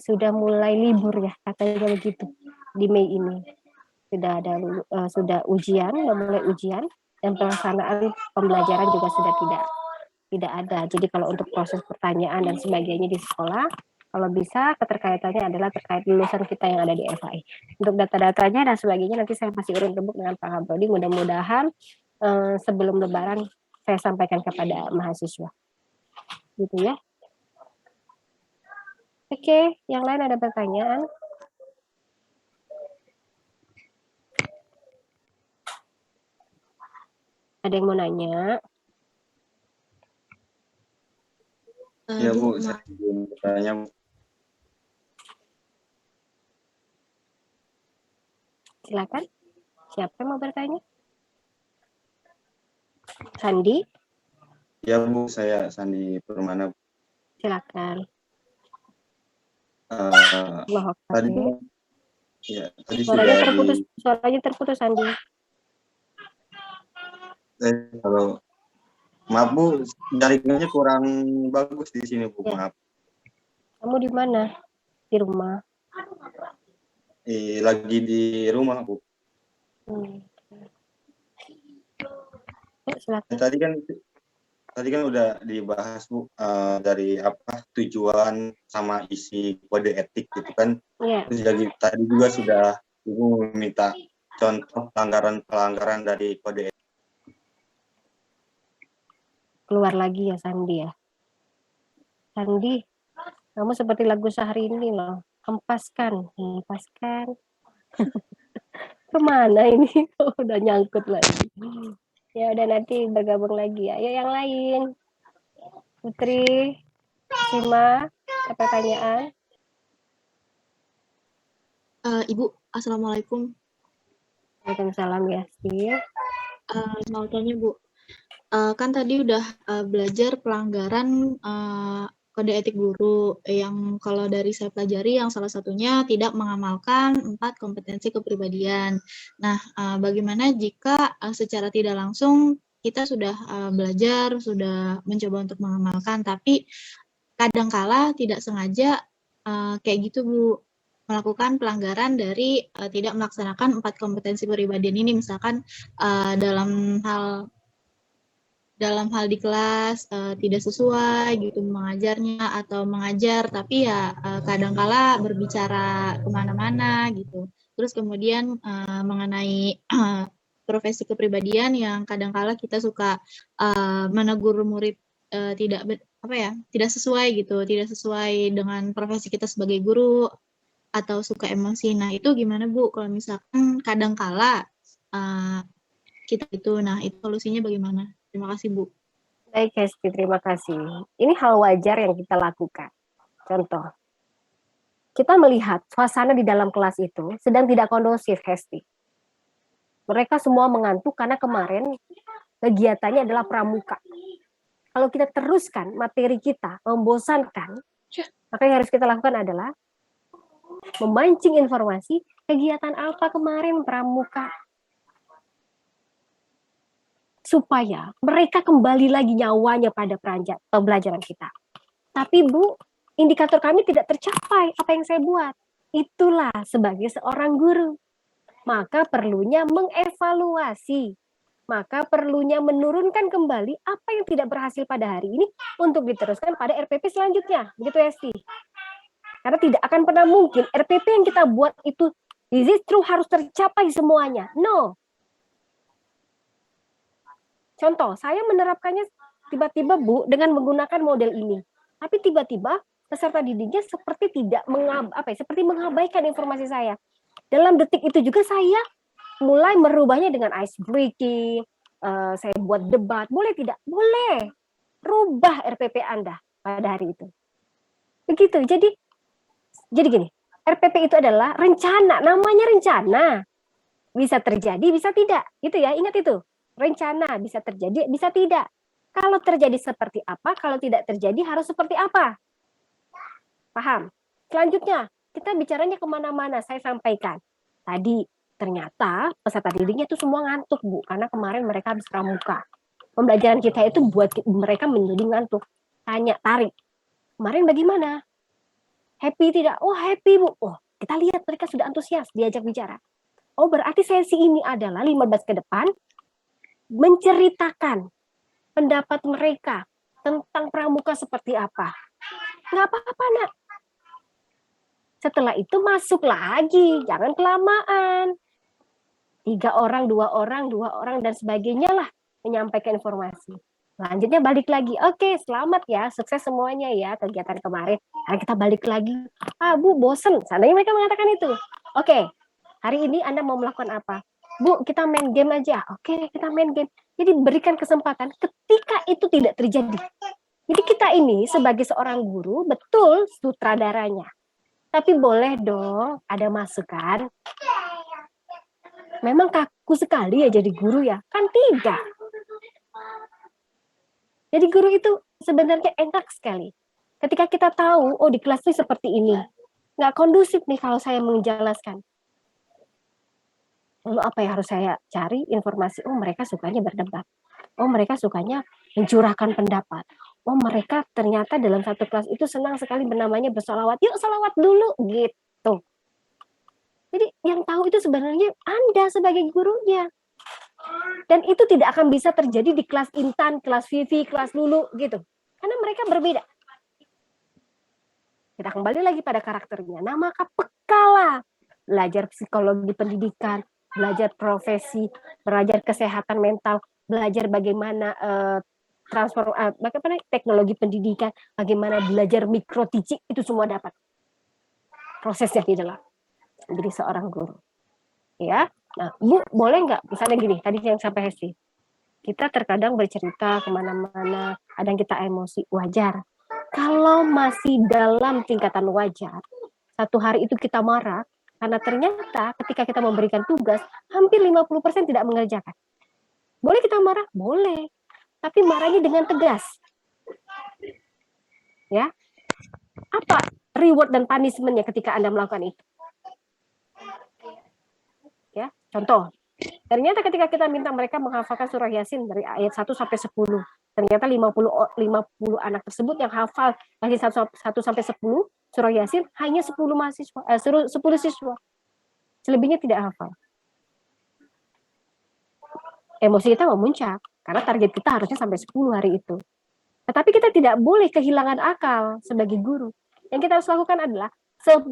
sudah mulai libur ya, katanya begitu di Mei ini. Sudah ujian, sudah mulai ujian, dan pelaksanaan pembelajaran juga sudah tidak ada. Jadi kalau untuk proses pertanyaan dan sebagainya di sekolah, kalau bisa keterkaitannya adalah terkait lulusan kita yang ada di FAI. Untuk data-datanya dan sebagainya nanti saya masih urun rembuk dengan Pak Kaprodi. Mudah-mudahan sebelum Lebaran saya sampaikan kepada mahasiswa. Gitu ya. Oke, yang lain ada pertanyaan? Ada yang mau nanya? Ya Bu, saya belum bertanya. Silakan. Siapa yang mau bertanya? Sandi? Ya Bu, saya Sandi Permana. Silakan. Tadi suaranya sudah suaranya terputus Sandi. Kalau maaf Bu, jaringannya kurang bagus di sini Bu, ya. Maaf. Kamu di mana? Di rumah? Lagi di rumah Bu. Silakan. Tadi kan udah dibahas Bu, dari apa tujuan sama isi kode etik gitu kan. Ya. Terus jadi tadi juga sudah Ibu meminta contoh pelanggaran dari kode etik. Keluar lagi ya Sandi ya. Sandi, kamu seperti lagu Syahrini loh. Hempaskan. Kemana ini? Udah nyangkut lagi. Ya udah, nanti bergabung lagi ya. Ayo yang lain. Putri, Sima, ada pertanyaan? Ibu, Assalamualaikum. Waalaikumsalam ya, Steve. Mau tanya Bu, kan tadi udah belajar pelanggaran kode etik guru yang kalau dari saya pelajari yang salah satunya tidak mengamalkan 4 kompetensi kepribadian. Nah, bagaimana jika secara tidak langsung kita sudah belajar, sudah mencoba untuk mengamalkan, tapi kadangkala tidak sengaja kayak gitu Bu. melakukan pelanggaran dari tidak melaksanakan 4 kompetensi kepribadian ini, misalkan dalam hal di kelas tidak sesuai gitu mengajarnya, atau mengajar tapi ya kadangkala berbicara kemana-mana gitu. Terus kemudian mengenai profesi kepribadian yang kadangkala kita suka menegur murid tidak sesuai gitu, tidak sesuai dengan profesi kita sebagai guru, atau suka emosi. Nah, itu gimana Bu kalau misalkan kadangkala kita itu, nah itu solusinya bagaimana? Terima kasih Bu. Baik, Hesti, terima kasih. Ini hal wajar yang kita lakukan. Contoh, kita melihat suasana di dalam kelas itu sedang tidak kondusif, Hesti. Mereka semua mengantuk karena kemarin kegiatannya adalah pramuka. Kalau kita teruskan materi kita membosankan, maka yang harus kita lakukan adalah memancing informasi kegiatan apa kemarin pramuka, supaya mereka kembali lagi nyawanya pada pembelajaran kita. Tapi Bu, indikator kami tidak tercapai apa yang saya buat. Itulah sebagai seorang guru. Maka perlunya mengevaluasi. Maka perlunya menurunkan kembali apa yang tidak berhasil pada hari ini untuk diteruskan pada RPP selanjutnya. Begitu Esti. Karena tidak akan pernah mungkin RPP yang kita buat itu justru harus tercapai semuanya. No. Contoh, saya menerapkannya tiba-tiba Bu dengan menggunakan model ini. Tapi tiba-tiba peserta didiknya seperti seperti mengabaikan informasi saya. Dalam detik itu juga saya mulai merubahnya dengan ice breaking, saya buat debat, boleh tidak? Boleh. Rubah RPP Anda pada hari itu. Begitu. Jadi gini, RPP itu adalah rencana, namanya rencana. Bisa terjadi, bisa tidak. Gitu ya, ingat itu. Rencana bisa terjadi, bisa tidak. Kalau terjadi seperti apa, kalau tidak terjadi harus seperti apa. Paham? Selanjutnya, kita bicaranya kemana-mana, saya sampaikan. Tadi, ternyata peserta didiknya itu semua ngantuk, Bu. Karena kemarin mereka habis pramuka. Pembelajaran kita itu buat mereka menjadi ngantuk. Tanya, tarik. Kemarin bagaimana? Happy tidak? Oh, happy, Bu. Oh, kita lihat mereka sudah antusias diajak bicara. Oh, berarti sesi ini adalah 15 ke depan menceritakan pendapat mereka tentang pramuka seperti apa. Nggak apa-apa, Nak. Setelah itu masuk lagi, jangan kelamaan. 3 orang, 2 orang, 2 orang, dan sebagainya lah menyampaikan informasi. Selanjutnya balik lagi. Oke, selamat ya, sukses semuanya ya kegiatan kemarin. Nah, kita balik lagi. Bu, bosen. Seandainya mereka mengatakan itu. Oke, hari ini Anda mau melakukan apa? Bu, kita main game aja. Oke, kita main game. Jadi berikan kesempatan ketika itu tidak terjadi. Jadi kita ini sebagai seorang guru, betul sutradaranya. Tapi boleh dong ada masukan. Memang kaku sekali ya jadi guru ya? Kan tidak. Jadi guru itu sebenarnya enak sekali. Ketika kita tahu, oh di kelas ini seperti ini. Nggak kondusif nih kalau saya menjelaskan. Lalu apa yang harus saya cari? Informasi, oh mereka sukanya berdebat. Oh mereka sukanya mencurahkan pendapat. Oh mereka ternyata dalam satu kelas itu senang sekali bernamanya bersolawat. Yuk solawat dulu, gitu. Jadi yang tahu itu sebenarnya Anda sebagai gurunya. Dan itu tidak akan bisa terjadi di kelas Intan, kelas Vivi, kelas Lulu, gitu. Karena mereka berbeda. Kita kembali lagi pada karakternya. Nah, maka pekalah. Belajar psikologi pendidikan, belajar profesi, belajar kesehatan mental, belajar bagaimana bagaimana teknologi pendidikan, bagaimana belajar mikro teaching, itu semua dapat. Prosesnya di dalam menjadi seorang guru. Ya. Nah, Bu, boleh nggak? Misalnya gini, tadi yang sampai Hesti. Kita terkadang bercerita kemana-mana, kadang kita emosi, wajar. Kalau masih dalam tingkatan wajar, satu hari itu kita marah, karena ternyata ketika kita memberikan tugas, hampir 50% tidak mengerjakan. Boleh kita marah? Boleh. Tapi marahnya dengan tegas. Ya. Apa reward dan punishment-nya ketika Anda melakukan itu? Ya, contoh, ternyata ketika kita minta mereka menghafalkan surah Yasin dari ayat 1 sampai 10, ternyata 50 anak tersebut yang hafal ayat 1 sampai 10 surah Yasin hanya 10 mahasiswa, 10 siswa. Selebihnya tidak hafal. Emosi kita memuncak karena target kita harusnya sampai 10 hari itu. Tetapi kita tidak boleh kehilangan akal sebagai guru. Yang kita harus lakukan adalah 10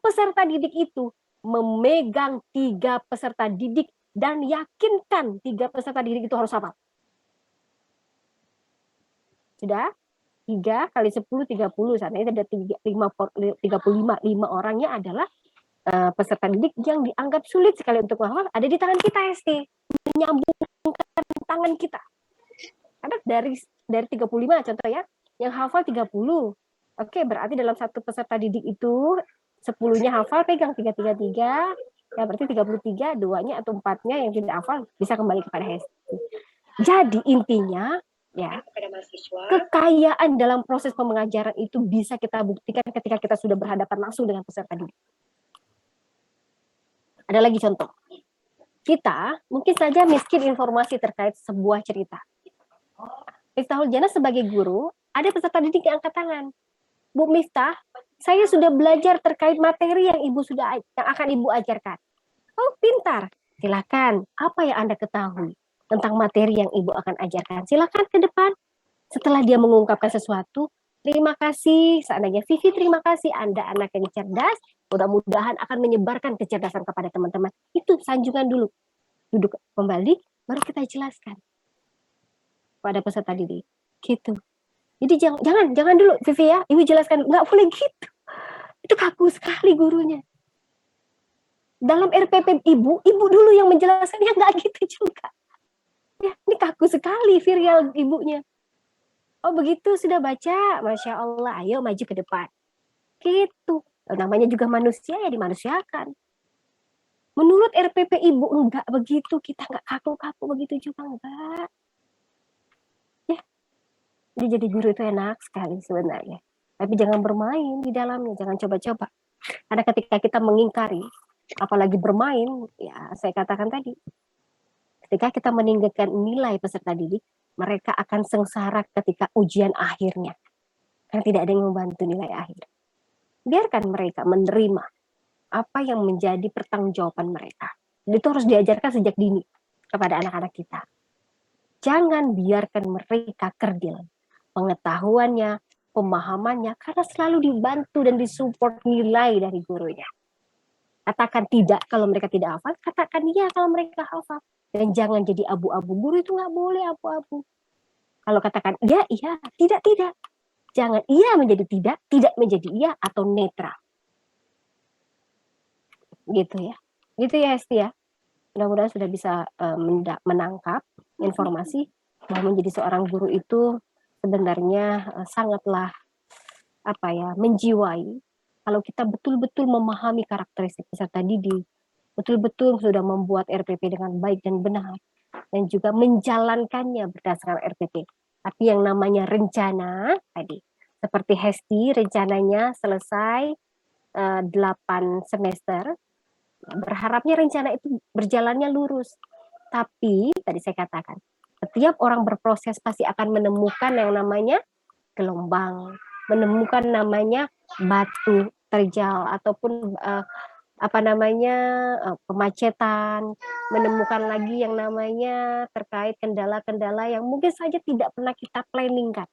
peserta didik itu memegang 3 peserta didik dan yakinkan 3 peserta didik itu harus hafal. Sudah? 3 kali 10, 30. Sana itu ada 35. 5 orangnya adalah peserta didik yang dianggap sulit sekali untuk menghafal. Ada di tangan kita, ST. Menyambungkan tangan kita. Karena dari 35 contoh ya, yang hafal 30. Oke, berarti dalam satu peserta didik itu 10-nya hafal, pegang 3. Ya berarti 33, 2-nya atau 4-nya yang tidak hafal bisa kembali kepada Hesti. Jadi intinya ya, kekayaan dalam proses pemengajaran itu bisa kita buktikan ketika kita sudah berhadapan langsung dengan peserta didik. Ada lagi contoh. Kita mungkin saja miskin informasi terkait sebuah cerita. Miftahul Jannah sebagai guru, ada peserta didik yang angkat tangan. Bu Miftah, saya sudah belajar terkait materi yang akan Ibu ajarkan. Oh, pintar. Silakan, apa yang Anda ketahui tentang materi yang Ibu akan ajarkan? Silakan ke depan. Setelah dia mengungkapkan sesuatu, terima kasih. Seandainya Vivi, terima kasih. Anda anak yang cerdas, mudah-mudahan akan menyebarkan kecerdasan kepada teman-teman. Itu sanjungan dulu. Duduk kembali, baru kita jelaskan pada peserta didik. Gitu. Jadi jangan dulu Vivi ya, Ibu jelaskan, nggak boleh gitu. Itu kaku sekali gurunya. Dalam RPP Ibu dulu yang menjelaskan, ya nggak gitu juga. Ya, ini kaku sekali Virial ibunya. Oh begitu, sudah baca, Masya Allah, ayo maju ke depan. Gitu. Namanya juga manusia, ya dimanusiakan. Menurut RPP Ibu enggak begitu, kita enggak kaku-kaku begitu juga enggak. Ya, jadi guru itu enak sekali sebenarnya. Tapi jangan bermain di dalamnya, jangan coba-coba. Karena ketika kita mengingkari, apalagi bermain, ya saya katakan tadi, ketika kita meninggalkan nilai peserta didik, mereka akan sengsara ketika ujian akhirnya. Karena tidak ada yang membantu nilai akhir. Biarkan mereka menerima apa yang menjadi pertanggungjawaban mereka. Dan itu harus diajarkan sejak dini kepada anak-anak kita. Jangan biarkan mereka kerdil pengetahuannya, pemahamannya, karena selalu dibantu dan disupport nilai dari gurunya. Katakan tidak kalau mereka tidak hafal, katakan iya kalau mereka hafal. Dan jangan jadi abu-abu. Guru itu nggak boleh abu-abu. Kalau katakan iya, tidak. Jangan iya menjadi tidak menjadi iya, atau netral. Gitu ya. Gitu ya Hesti ya. Mudah-mudahan sudah bisa menangkap informasi bahwa menjadi seorang guru itu sebenarnya sangatlah menjiwai. Kalau kita betul-betul memahami karakteristik peserta didik, betul-betul sudah membuat RPP dengan baik dan benar, dan juga menjalankannya berdasarkan RPP. Tapi yang namanya rencana tadi, seperti Hesti rencananya selesai 8 semester, berharapnya rencana itu berjalannya lurus. Tapi tadi saya katakan, setiap orang berproses pasti akan menemukan yang namanya gelombang, menemukan namanya batu terjal, ataupun kemacetan, menemukan lagi yang namanya terkait kendala-kendala yang mungkin saja tidak pernah kita planningkan.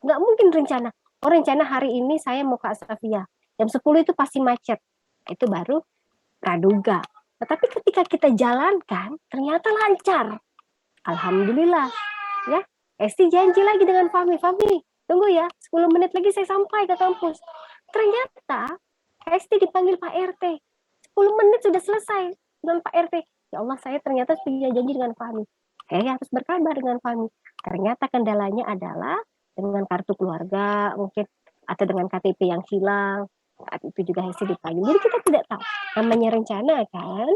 Nggak mungkin rencana. Oh, rencana hari ini saya mau ke Asafia. Jam 10 itu pasti macet. Itu baru praduga. Tetapi ketika kita jalankan, ternyata lancar. Alhamdulillah. Ya, Esti janji lagi dengan Fahmi. Fahmi, tunggu ya, 10 menit lagi saya sampai ke kampus. Ternyata Esti dipanggil Pak RT. 10 menit sudah selesai dengan Pak RT. Ya Allah, saya ternyata punya janji dengan Fahmi. Saya harus berkabar dengan Fahmi. Ternyata kendalanya adalah dengan kartu keluarga mungkin, atau dengan KTP yang hilang. Saat itu juga Hesti dipanggil. Jadi kita tidak tahu. Namanya rencana kan,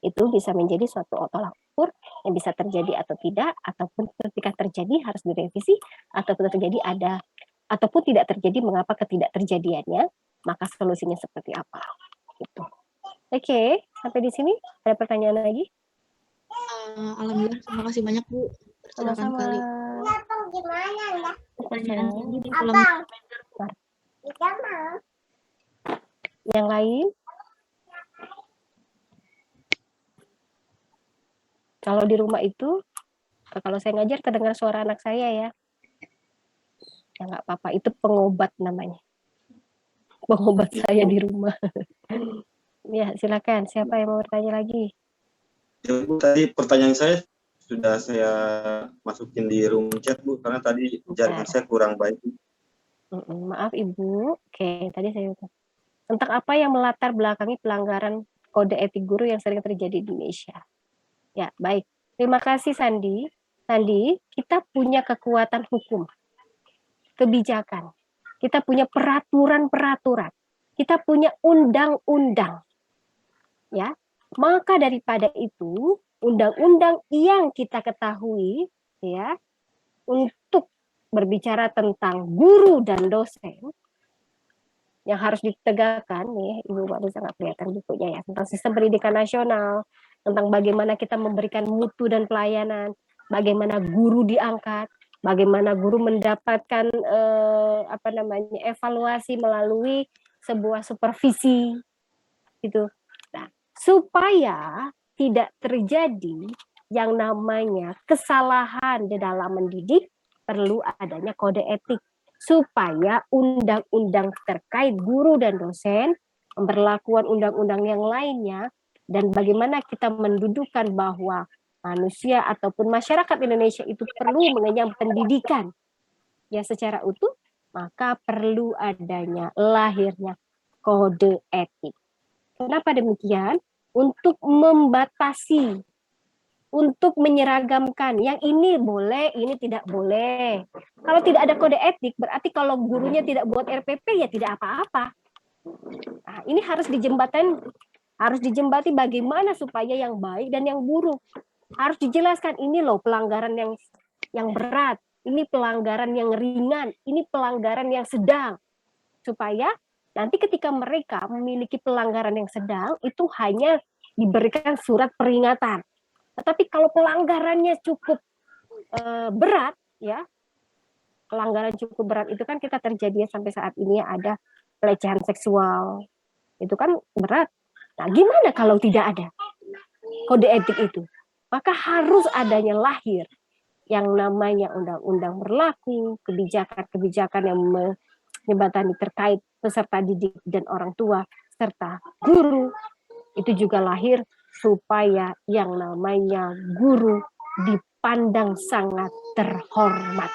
itu bisa menjadi suatu tolak ukur yang bisa terjadi atau tidak, ataupun ketika terjadi harus direvisi, ataupun terjadi ataupun tidak terjadi, mengapa ketidakterjadiannya, maka solusinya seperti apa. Gitu. Oke, sampai di sini ada pertanyaan lagi? Alhamdulillah, terima kasih banyak Bu. Sama-sama. Kali. Pertanyaan Pertanyaan lagi di kolom komentar. Yang lain? Kalau di rumah itu, kalau saya ngajar terdengar suara anak saya ya. Ya nggak apa-apa, itu pengobat namanya. Pengobat saya di rumah. Ya, silakan. Siapa yang mau bertanya lagi? Ya, Bu, tadi pertanyaan saya sudah saya masukin di room chat, Bu, karena tadi jaringan saya kurang baik. Maaf Ibu. Oke, tadi saya lupa. Tentang apa yang melatar belakangi pelanggaran kode etik guru yang sering terjadi di Indonesia. Ya, baik. Terima kasih Sandi. Sandi, kita punya kekuatan hukum, kebijakan. Kita punya peraturan-peraturan. Kita punya undang-undang. Ya. Maka daripada itu, undang-undang yang kita ketahui ya, untuk berbicara tentang guru dan dosen yang harus ditegakkan nih, Ibu baru sangat kelihatan bukunya ya, tentang sistem pendidikan nasional, tentang bagaimana kita memberikan mutu dan pelayanan, bagaimana guru diangkat, bagaimana guru mendapatkan evaluasi melalui sebuah supervisi gitu. Nah, supaya tidak terjadi yang namanya kesalahan di dalam mendidik, perlu adanya kode etik supaya undang-undang terkait guru dan dosen, pemberlakuan undang-undang yang lainnya, dan bagaimana kita mendudukan bahwa manusia ataupun masyarakat Indonesia itu perlu mengenyam pendidikan ya secara utuh, maka perlu adanya lahirnya kode etik. Kenapa demikian? Untuk membatasi, untuk menyeragamkan, yang ini boleh, ini tidak boleh. Kalau tidak ada kode etik, berarti kalau gurunya tidak buat RPP, ya tidak apa-apa. Nah, ini harus dijembati bagaimana supaya yang baik dan yang buruk. Harus dijelaskan, ini loh pelanggaran yang berat, ini pelanggaran yang ringan, ini pelanggaran yang sedang. Supaya nanti ketika mereka memiliki pelanggaran yang sedang, itu hanya diberikan surat peringatan. Tetapi kalau pelanggarannya cukup berat, ya, pelanggaran cukup berat itu kan kita terjadi sampai saat ini ada pelecehan seksual, itu kan berat. Nah, gimana kalau tidak ada kode etik itu? Maka harus adanya lahir yang namanya undang-undang berlaku, kebijakan-kebijakan yang menjembatani terkait peserta didik dan orang tua serta guru, itu juga lahir supaya yang namanya guru dipandang sangat terhormat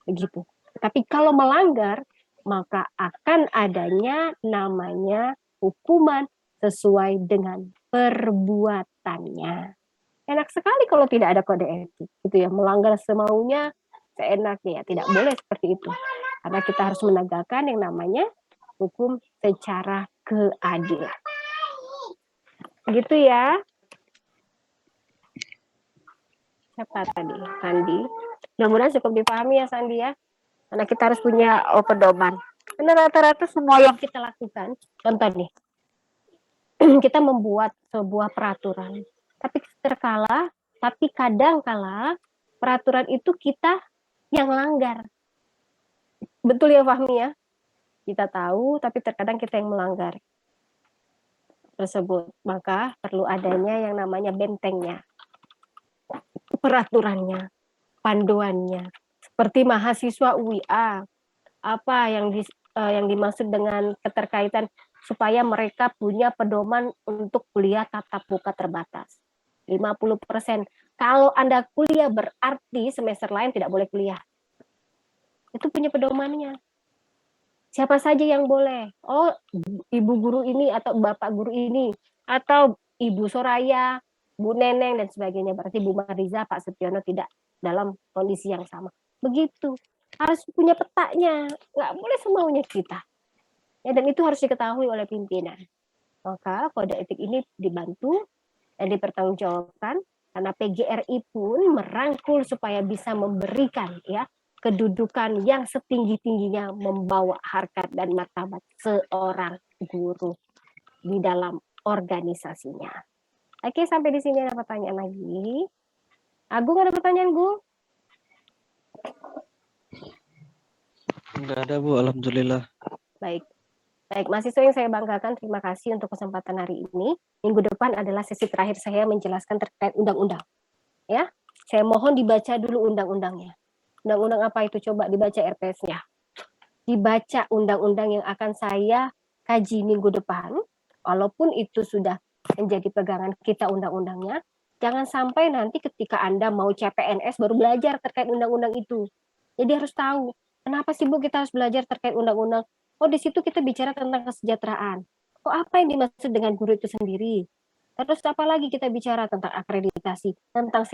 begitu. Tapi kalau melanggar, maka akan adanya namanya hukuman sesuai dengan perbuatannya. Enak sekali kalau tidak ada kode etik, gitu ya, melanggar semaunya, seenaknya, ya tidak boleh seperti itu. Karena kita harus menegakkan yang namanya hukum secara keadilan. Gitu ya. Siapa tadi? Sandi. Mudah-mudahan cukup dipahami ya Sandi ya. Karena kita harus punya pedoman. Karena rata-rata semua yang kita lakukan, contoh nih, kita membuat sebuah peraturan. Tapi kadang kala peraturan itu kita yang langgar. Betul ya Fahmi ya? Kita tahu, tapi terkadang kita yang melanggar tersebut. Maka perlu adanya yang namanya bentengnya, peraturannya, panduannya. Seperti mahasiswa UIA, apa yang dimaksud dengan keterkaitan supaya mereka punya pedoman untuk kuliah tatap muka terbatas. 50%. Kalau Anda kuliah berarti semester lain tidak boleh kuliah. Itu punya pedomannya. Siapa saja yang boleh? Oh, ibu guru ini atau bapak guru ini atau ibu Soraya, Bu Neneng dan sebagainya. Berarti Bu Mariza, Pak Setiono tidak dalam kondisi yang sama. Begitu. Harus punya petanya. Nggak boleh semaunya kita. Ya, dan itu harus diketahui oleh pimpinan. Maka kode etik ini dibantu dan dipertanggungjawabkan karena PGRI pun merangkul supaya bisa memberikan ya kedudukan yang setinggi-tingginya membawa harkat dan martabat seorang guru di dalam organisasinya. Oke, sampai di sini ada pertanyaan lagi. Agung ada pertanyaan, Bu? Enggak ada, Bu. Alhamdulillah. Baik. Baik, mahasiswa yang saya banggakan, terima kasih untuk kesempatan hari ini. Minggu depan adalah sesi terakhir saya menjelaskan terkait undang-undang. Ya, saya mohon dibaca dulu undang-undangnya. Undang-undang apa itu? Coba dibaca RPS-nya. Dibaca undang-undang yang akan saya kaji minggu depan, walaupun itu sudah menjadi pegangan kita undang-undangnya, jangan sampai nanti ketika Anda mau CPNS baru belajar terkait undang-undang itu. Jadi harus tahu, kenapa sih Bu kita harus belajar terkait undang-undang? Oh, di situ kita bicara tentang kesejahteraan. Oh, apa yang dimaksud dengan guru itu sendiri? Terus apa lagi kita bicara tentang akreditasi, tentang